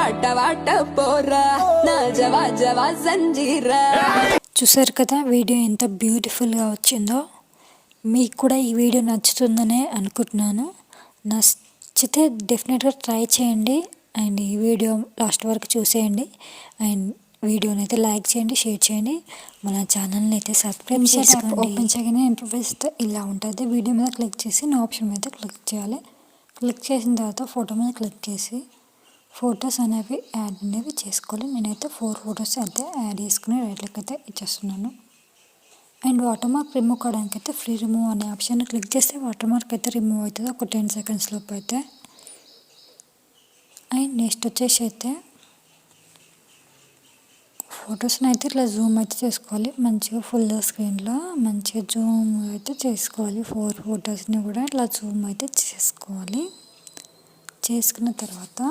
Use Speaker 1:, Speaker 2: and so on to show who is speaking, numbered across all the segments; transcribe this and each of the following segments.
Speaker 1: వాట వాట పోరా నా జవా జవా సంజీరా.
Speaker 2: చూసారు కదా వీడియో ఎంత బ్యూటిఫుల్గా వచ్చిందో. మీకు కూడా ఈ వీడియో నచ్చుతుందనే అనుకుంటున్నాను. నచ్చితే డెఫినెట్గా ట్రై చేయండి అండ్ ఈ వీడియో లాస్ట్ వరకు చూసేయండి అండ్ వీడియోని అయితే లైక్ చేయండి, షేర్ చేయండి, మన ఛానల్ని అయితే సబ్స్క్రైబ్ చేసుకోండి. ఓపెన్ చేయగానే ఇంటర్ఫేస్ ఇలా ఉంటుంది. వీడియో మీద క్లిక్ చేసి నా ఆప్షన్ మీద క్లిక్ చేయాలి. క్లిక్ చేసిన తర్వాత ఫోటో మీద క్లిక్ చేసి ఫొటోస్ అనేవి యాడ్ అనేవి చేసుకోవాలి. నేనైతే 4 ఫొటోస్ అయితే యాడ్ చేసుకుని రైట్లకి అయితే ఇచ్చేస్తున్నాను. అండ్ వాటర్ మార్క్ రిమూవ్ కావడానికి అయితే ఫ్రీ రిమూవ్ అనే ఆప్షన్ క్లిక్ చేస్తే వాటర్ మార్క్ అయితే రిమూవ్ అవుతుంది ఒక 10 సెకండ్స్ లోపు అయితే. అండ్ నెక్స్ట్ వచ్చేసి అయితే ఫొటోస్ని అయితే ఇట్లా జూమ్ అయితే చేసుకోవాలి. మంచిగా ఫుల్ స్క్రీన్లో మంచిగా జూమ్ అయితే చేసుకోవాలి. 4 ఫొటోస్ని కూడా ఇట్లా జూమ్ అయితే చేసుకోవాలి. చేసుకున్న తర్వాత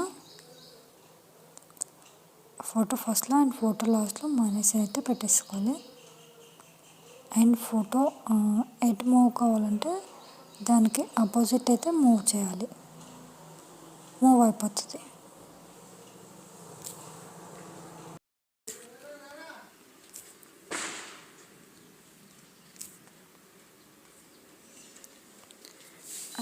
Speaker 2: ఫోటో ఫస్ట్లో అండ్ ఫోటో లాస్ట్లో మైనస్ అయితే పెట్టేసుకోవాలి. అండ్ ఫోటో ఎటు మూవ్ కావాలంటే దానికి ఆపోజిట్ అయితే మూవ్ చేయాలి, మూవ్ అయిపోతుంది.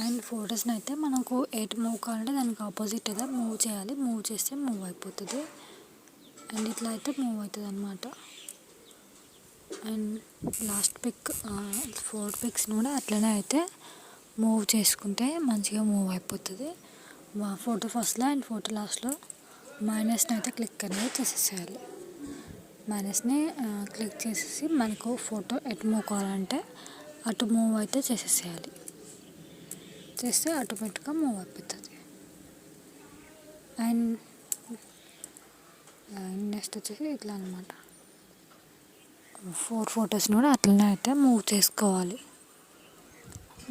Speaker 2: అండ్ ఫొటోస్ని అయితే మనకు ఎటు మూవ్ కావాలంటే దానికి ఆపోజిట్ అయితే మూవ్ చేయాలి. మూవ్ చేస్తే మూవ్ అయిపోతుంది. అండ్ ఇట్లా అయితే మూవ్ అవుతుంది అన్నమాట. అండ్ లాస్ట్ పిక్ 4 పిక్స్ని కూడా అట్లనే అయితే మూవ్ చేసుకుంటే మంచిగా మూవ్ అయిపోతుంది. ఫోటో ఫస్ట్లో అండ్ ఫోటో లాస్ట్లో మైనస్ని అయితే క్లిక్ అనేది చేసేసేయాలి. మైనస్ని క్లిక్ చేసేసి మనకు ఫోటో ఎటు మూవ్ కావాలంటే అటు మూవ్ అయితే చేసేసేయాలి. చేస్తే ఆటోమేటిక్గా మూవ్ అయిపోతుంది. అండ్ నెక్స్ట్ వచ్చేసి ఇట్లా అనమాట. 4 ఫొటోస్ని కూడా అట్లనే అయితే మూవ్ చేసుకోవాలి,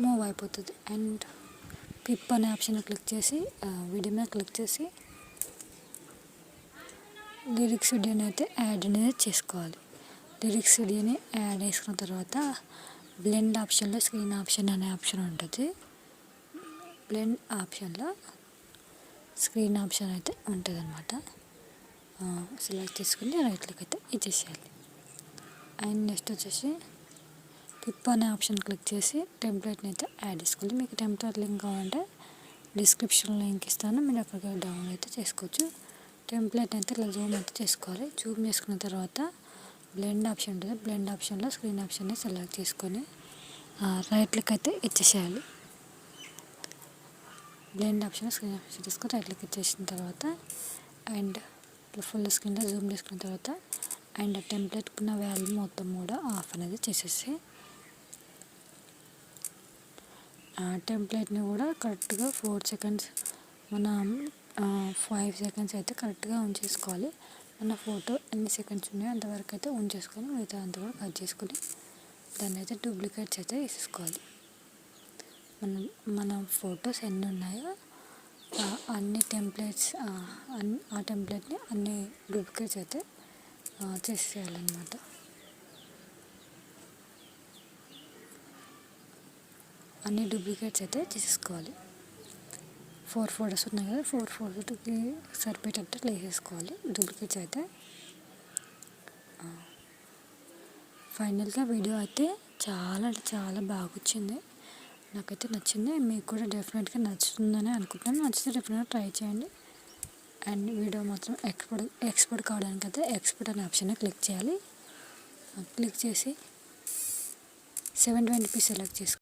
Speaker 2: మూవ్ అయిపోతుంది. అండ్ పిప్ అనే ఆప్షన్ క్లిక్ చేసి వీడియో మీద క్లిక్ చేసి లిరిక్స్ వీడియోని అయితే యాడ్ అనేది చేసుకోవాలి. లిరిక్స్ వీడియోని యాడ్ చేసుకున్న తర్వాత బ్లెండ్ ఆప్షన్లో స్క్రీన్ ఆప్షన్ అనే ఆప్షన్ ఉంటుంది. బ్లెండ్ ఆప్షన్లో స్క్రీన్ ఆప్షన్ అయితే ఉంటుంది అన్నమాట. సెలెక్ట్ చేసుకుని రైట్లోకి అయితే ఇచ్చేసేయాలి. అండ్ నెక్స్ట్ వచ్చేసి పిప్ అనే ఆప్షన్ క్లిక్ చేసి టెంప్లెట్ని అయితే యాడ్ చేసుకోవాలి. మీకు టెంప్లెట్ లింక్ కావాలంటే డిస్క్రిప్షన్లో లింక్ ఇస్తాను, మీరు అక్కడికి డౌన్లోడ్ అయితే చేసుకోవచ్చు. టెంప్లెట్ అయితే ఇలా జూమ్ అయితే చేసుకోవాలి. జూమ్ చేసుకున్న తర్వాత బ్లెండ్ ఆప్షన్ ఉంటుంది. బ్లెండ్ ఆప్షన్లో స్క్రీన్ ఆప్షన్ని సెలెక్ట్ చేసుకొని రైట్లోకి అయితే ఇచ్చేసేయాలి. బ్లెండ్ ఆప్షన్ స్క్రీన్ ఆప్షన్ తీసుకొని రైట్లోకి ఇచ్చేసిన తర్వాత అండ్ ఫుల్ స్క్రీన్లో జూమ్ చేసుకున్న తర్వాత అండ్ టెంప్లెట్కి ఉన్న వాల్యూ మొత్తం కూడా ఆఫ్ అనేది చేసేసి టెంప్లెట్ని కూడా కరెక్ట్గా 4 సెకండ్స్ మన 5 సెకండ్స్ అయితే కరెక్ట్గా ఉంచేసుకోవాలి. మన ఫోటో ఎన్ని సెకండ్స్ ఉన్నాయో అంతవరకు అయితే ఉంచేసుకొని మిగతా అంతా కూడా కట్ చేసుకొని దాన్ని అయితే డూప్లికేట్స్ అయితే వేసేసుకోవాలి. మన ఫొటోస్ ఎన్ని ఉన్నాయో అన్ని టెంప్లెట్స్ ఆ టెంప్లెట్ని అన్ని డూప్లికేట్స్ అయితే చేసేయాలన్నమాట. అన్ని డూప్లికేట్స్ అయితే చేసేసుకోవాలి. 4 ఫొటోస్ ఉన్నాయి కదా, 4 ఫోటోకి సరిపోయేటట్టు వేసేసుకోవాలి డూప్లికేట్స్ అయితే. ఫైనల్గా వీడియో అయితే చాలా అంటే చాలా బాగా వచ్చింది. నాకైతే నచ్చింది. మీకు కూడా డెఫినెట్గా నచ్చుతుందని అనుకుంటున్నాను. నచ్చితే డెఫినెట్గా ట్రై చేయండి. అండ్ వీడియో మాత్రం ఎక్స్పోర్ట్ కావడానికి అయితే ఎక్స్పోర్ట్ అనే ఆప్షన్ క్లిక్ చేయాలి. క్లిక్ చేసి 720p సెలెక్ట్ చేసుకోవాలి.